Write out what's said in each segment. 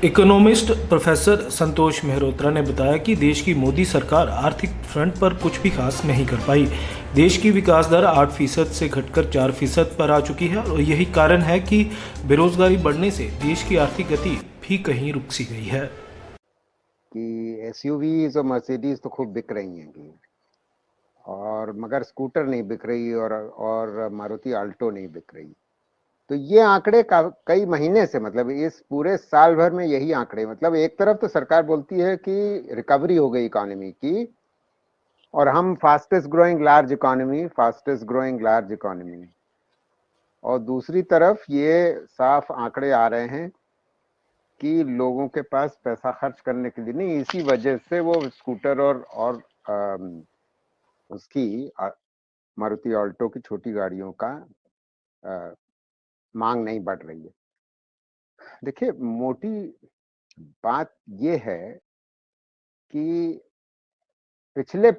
Economist professor संतोष मेहरोत्रा ने बताया कि देश की मोदी सरकार आर्थिक फ्रंट पर कुछ भी खास नहीं कर पाई। देश की विकास दर 8% से घटकर 4% पर आ चुकी है और यही कारण है कि बेरोजगारी बढ़ने से देश की आर्थिक गति भी कहीं रुक सी गई है। कि एसयूवीज और मर्सिडीज तो खूब बिक रही हैं और मगर स्कूटर नहीं बिक रही और मारुति आल्टो नहीं बिक रही। तो ये आंकड़े कई महीने से, मतलब इस पूरे साल भर में यही आंकड़े, मतलब एक तरफ तो सरकार बोलती है कि रिकवरी हो गई इकोनॉमी की और हम फास्टेस्ट ग्रोइंग लार्ज इकोनॉमी, और दूसरी तरफ ये साफ आंकड़े आ रहे हैं कि लोगों के पास पैसा खर्च करने के लिए नहीं, इसी वजह से वो स्कूटर और उसकी मारुति ऑल्टो की छोटी गाड़ियों का मांग नहीं बढ़ रही है। देखिए, मोटी बात ये है कि पिछले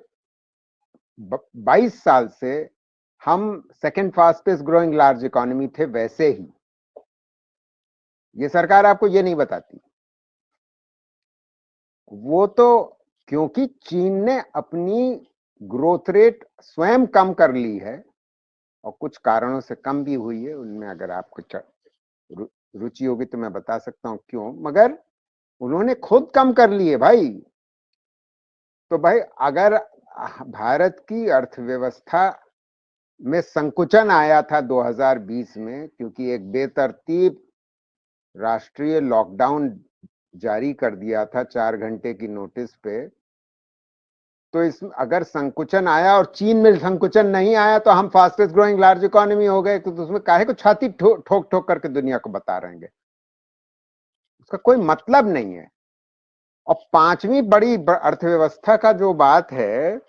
22 साल से हम second fastest growing large economy थे, वैसे ही ये सरकार आपको ये नहीं बताती। वो तो क्योंकि चीन ने अपनी ग्रोथ रेट स्वयं कम कर ली है और कुछ कारणों से कम भी हुई है, उनमें अगर आपको रुचि होगी तो मैं बता सकता हूं क्यों, मगर उन्होंने खुद कम कर ली है भाई। तो भाई, अगर भारत की अर्थव्यवस्था में संकुचन आया था 2020 में, क्योंकि एक बेतरतीब राष्ट्रीय लॉकडाउन जारी कर दिया था 4 घंटे की नोटिस पे, तो इस अगर संकुचन आया और चीन में संकुचन नहीं आया तो हम फास्टेस्ट ग्रोइंग लार्ज इकोनॉमी हो गए, तो उसमें काहे को छाती ठोक ठोक करके दुनिया को बता रहे हैं? उसका कोई मतलब नहीं है। और पांचवी बड़ी अर्थव्यवस्था का जो बात है,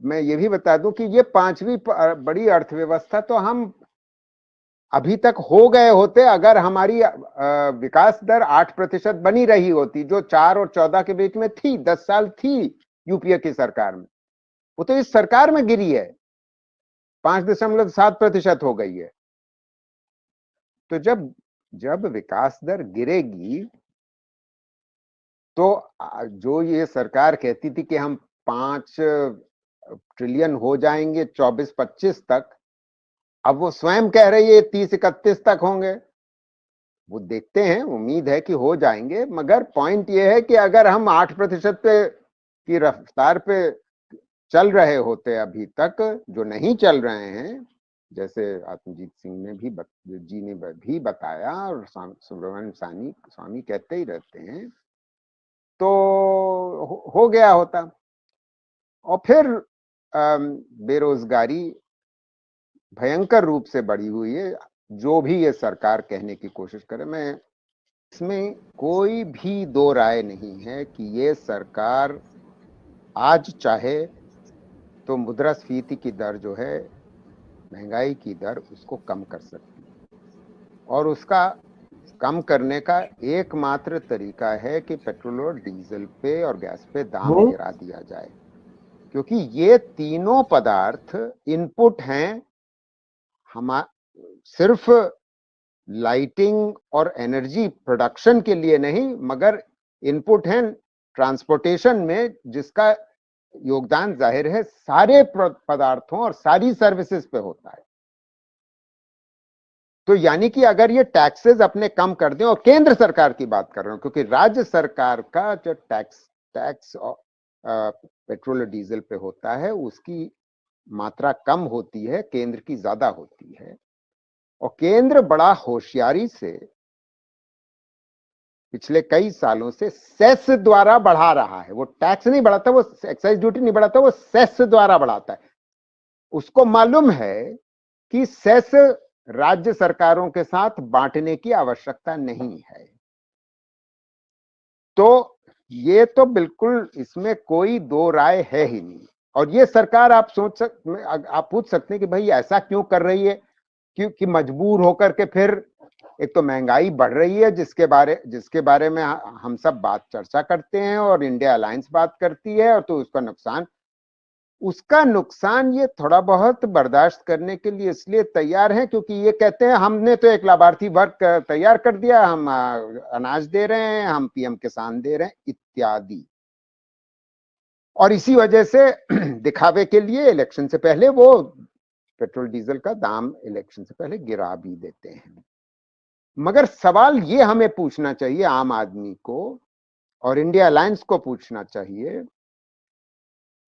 मैं ये भी बता दूं कि ये पांचवी बड़ी अर्थव्यवस्था तो हम अभी तक हो गए होते अगर हमारी विकास दर 8% बनी रही होती, जो 4 और 14 के बीच में थी, 10 साल थी यूपीए की सरकार में। वो तो इस सरकार में गिरी है, 5.7% हो गई है। तो जब विकास दर गिरेगी तो जो ये सरकार कहती थी कि हम 5 ट्रिलियन हो जाएंगे 24-25 तक, अब वो स्वयं कह रही है 30-31 तक होंगे। वो देखते हैं, उम्मीद है कि हो जाएंगे, मगर पॉइंट ये है कि अगर हम 8% पे की रफ्तार पे चल रहे होते अभी तक, जो नहीं चल रहे हैं, जैसे आत्मजीत सिंह ने भी बताया और सुब्रमण्यम स्वामी कहते ही रहते हैं, तो हो गया होता। और फिर बेरोजगारी भयंकर रूप से बढ़ी हुई है, जो भी ये सरकार कहने की कोशिश करे। मैं इसमें कोई भी दो राय नहीं है कि ये सरकार आज चाहे तो मुद्रास्फीति की दर जो है, महंगाई की दर, उसको कम कर सकती है, और उसका कम करने का एकमात्र तरीका है कि पेट्रोल और डीजल पे और गैस पे दाम गिरा दिया जाए, क्योंकि ये तीनों पदार्थ इनपुट हैं हम सिर्फ लाइटिंग और एनर्जी प्रोडक्शन के लिए नहीं, मगर इनपुट हैं ट्रांसपोर्टेशन में, जिसका योगदान जाहिर है सारे पदार्थों और सारी सर्विसेज पे होता है। तो यानी कि अगर ये टैक्सेस अपने कम कर दें, और केंद्र सरकार की बात कर रहा हूं, क्योंकि राज्य सरकार का जो टैक्स पेट्रोल और डीजल पे होता है उसकी मात्रा कम होती है, केंद्र की ज्यादा होती है। और केंद्र बड़ा होशियारी से पिछले कई सालों से सेस द्वारा बढ़ा रहा है। वो टैक्स नहीं बढ़ाता, वो एक्साइज ड्यूटी नहीं बढ़ाता, वो सेस द्वारा बढ़ाता है। उसको मालूम है कि सेस राज्य सरकारों के साथ बांटने की आवश्यकता नहीं है। तो ये तो बिल्कुल इसमें कोई दो राय है ही नहीं। और ये सरकार आप पूछ सकते हैं कि भाई ऐसा क्यों कर रही है, क्योंकि मजबूर होकर के फिर एक तो महंगाई बढ़ रही है, जिसके बारे में हम सब चर्चा करते हैं और इंडिया अलायंस बात करती है, और तो उसका नुकसान उसका नुकसान ये थोड़ा बहुत बर्दाश्त करने के लिए इसलिए तैयार हैं क्योंकि ये कहते हैं हमने तो एक लाभार्थी वर्ग तैयार कर दिया, हम अनाज दे रहे हैं, हम पीएम किसान दे रहे हैं इत्यादि। और इसी वजह से दिखावे के लिए इलेक्शन से पहले वो पेट्रोल डीजल का दाम इलेक्शन से पहले गिरा भी देते हैं। मगर सवाल ये हमें पूछना चाहिए, आम आदमी को और इंडिया अलायंस को पूछना चाहिए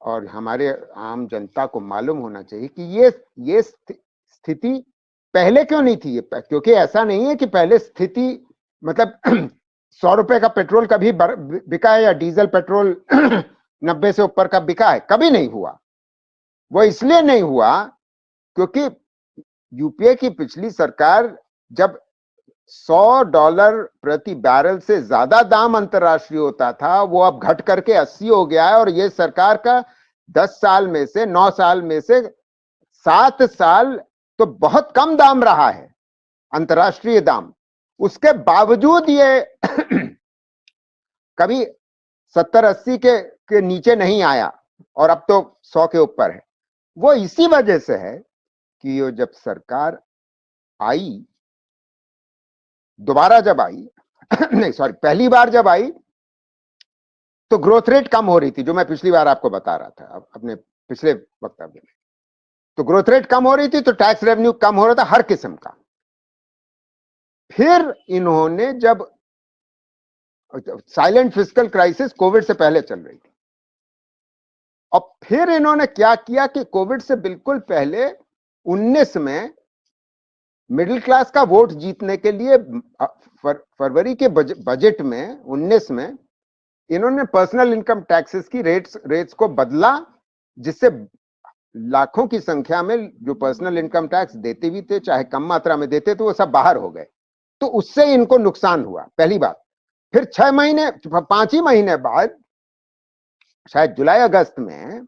और हमारे आम जनता को मालूम होना चाहिए कि ये स्थिति पहले क्यों नहीं थी। क्योंकि ऐसा नहीं है कि पहले स्थिति मतलब 100 रुपए का पेट्रोल कभी बिका है या डीजल पेट्रोल 90 से ऊपर का बिका है, कभी नहीं हुआ। वो इसलिए नहीं हुआ क्योंकि यूपीए की पिछली सरकार जब $100 प्रति बैरल से ज्यादा दाम अंतरराष्ट्रीय होता था, वो अब घट करके 80 हो गया है। और ये सरकार का 10 साल में से 9 साल में से 7 साल तो बहुत कम दाम रहा है अंतरराष्ट्रीय दाम। उसके बावजूद ये कभी 70-80 के नीचे नहीं आया और अब तो 100 के ऊपर है। वो इसी वजह से है कि ये जब सरकार आई, दोबारा जब आई नहीं सॉरी पहली बार जब आई तो ग्रोथ रेट कम हो रही थी, जो मैं पिछली बार आपको बता रहा था अपने पिछले वक्तव्य में। तो ग्रोथ रेट कम हो रही थी तो टैक्स रेवेन्यू कम हो रहा था हर किस्म का। फिर इन्होंने जब साइलेंट फिस्कल क्राइसिस कोविड से पहले चल रही थी, और फिर इन्होंने क्या किया कि कोविड से बिल्कुल पहले 19 में मिडिल क्लास का वोट जीतने के लिए फरवरी के बजट में 19 में इन्होंने पर्सनल इनकम टैक्सेस की रेट्स को बदला, जिससे लाखों की संख्या में जो पर्सनल इनकम टैक्स देते भी थे, चाहे कम मात्रा में देते थे, वो सब बाहर हो गए। तो उससे इनको नुकसान हुआ, पहली बात। फिर 5 ही महीने बाद शायद जुलाई अगस्त में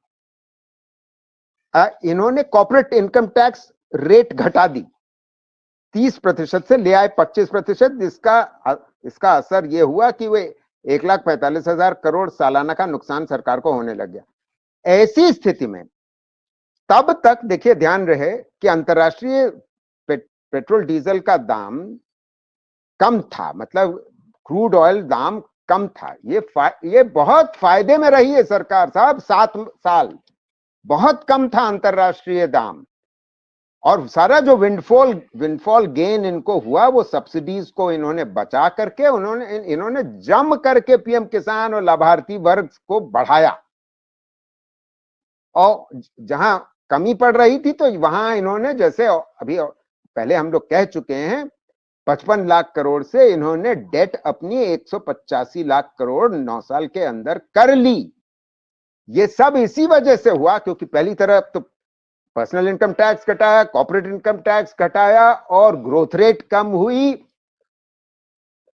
इन्होंने कॉर्पोरेट इनकम टैक्स रेट घटा दी, 30% से ले आए 25%। इसका असर यह हुआ कि वे 1,45,000 करोड़ सालाना का नुकसान सरकार को होने लग गया। ऐसी स्थिति में तब तक देखिए, ध्यान रहे कि अंतरराष्ट्रीय पेट्रोल डीजल का दाम कम था, मतलब क्रूड ऑयल दाम कम था। ये बहुत फायदे में रही है सरकार साहब। 7 साल बहुत कम था अंतरराष्ट्रीय दाम, और सारा जो विंडफॉल गेन इनको हुआ वो सब्सिडीज को इन्होंने बचा करके इन्होंने जम करके पीएम किसान और लाभार्थी वर्ग को बढ़ाया। और जहां कमी पड़ रही थी तो वहां इन्होंने, जैसे अभी पहले हम लोग कह चुके हैं, 55 लाख करोड़ से इन्होंने डेट अपनी 185 लाख करोड़ 9 साल के अंदर कर ली। ये सब इसी वजह से हुआ क्योंकि पहली तरफ तो पर्सनल इनकम टैक्स घटाया, कॉर्पोरेट इनकम टैक्स घटाया और ग्रोथ रेट कम हुई,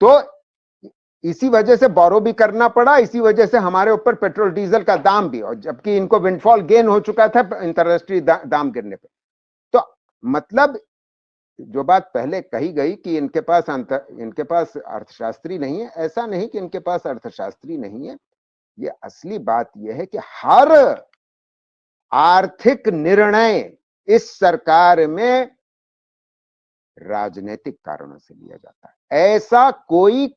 तो इसी वजह से बोरो भी करना पड़ा, इसी वजह से हमारे ऊपर पेट्रोल डीजल का दाम भी, और जबकि इनको विंडफॉल गेन हो चुका था अंतरराष्ट्रीय दाम गिरने पे। तो मतलब जो बात पहले कही गई कि इनके पास अर्थशास्त्री नहीं है, ऐसा नहीं कि इनके पास अर्थशास्त्री नहीं है। ये असली बात यह है कि हर आर्थिक निर्णय इस सरकार में राजनीतिक कारणों से लिया जाता है। ऐसा कोई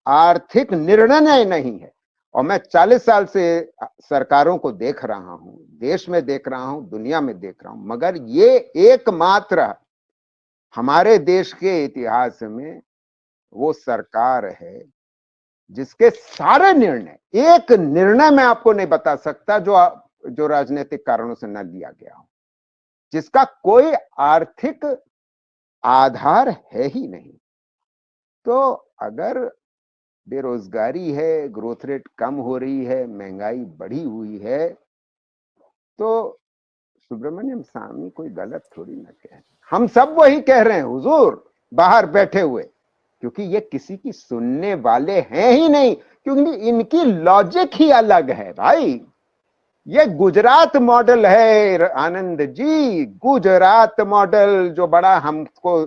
आर्थिक निर्णय नहीं है। और मैं 40 साल से सरकारों को देख रहा हूं, देश में देख रहा हूं, दुनिया में देख रहा हूं, मगर ये एकमात्र हमारे देश के इतिहास में वो सरकार है जिसके सारे निर्णय, एक निर्णय मैं आपको नहीं बता सकता जो राजनीतिक कारणों से न लिया गया हो, जिसका कोई आर्थिक आधार है ही नहीं। तो अगर बेरोजगारी है, ग्रोथ रेट कम हो रही है, महंगाई बढ़ी हुई है, तो सुब्रमण्यम स्वामी कोई गलत थोड़ी ना कह रहे। हम सब वही कह रहे हैं हुजूर, बाहर बैठे हुए, क्योंकि ये किसी की सुनने वाले हैं ही नहीं, क्योंकि इनकी लॉजिक ही अलग है भाई। ये गुजरात मॉडल है आनंद जी, गुजरात मॉडल, जो बड़ा हमको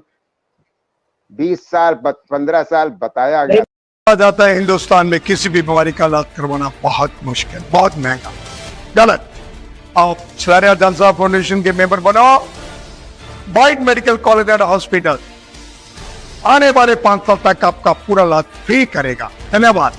20 साल 15 साल बताया गया। कहा जाता है हिंदुस्तान में किसी भी बीमारी का इलाज करवाना बहुत मुश्किल, बहुत महंगा। गलत। आप छलारिया जलसा फाउंडेशन के मेंबर बनो। बाइट मेडिकल कॉलेज एंड हॉस्पिटल आने वाले 5 साल तक आपका पूरा इलाज फ्री करेगा। धन्यवाद।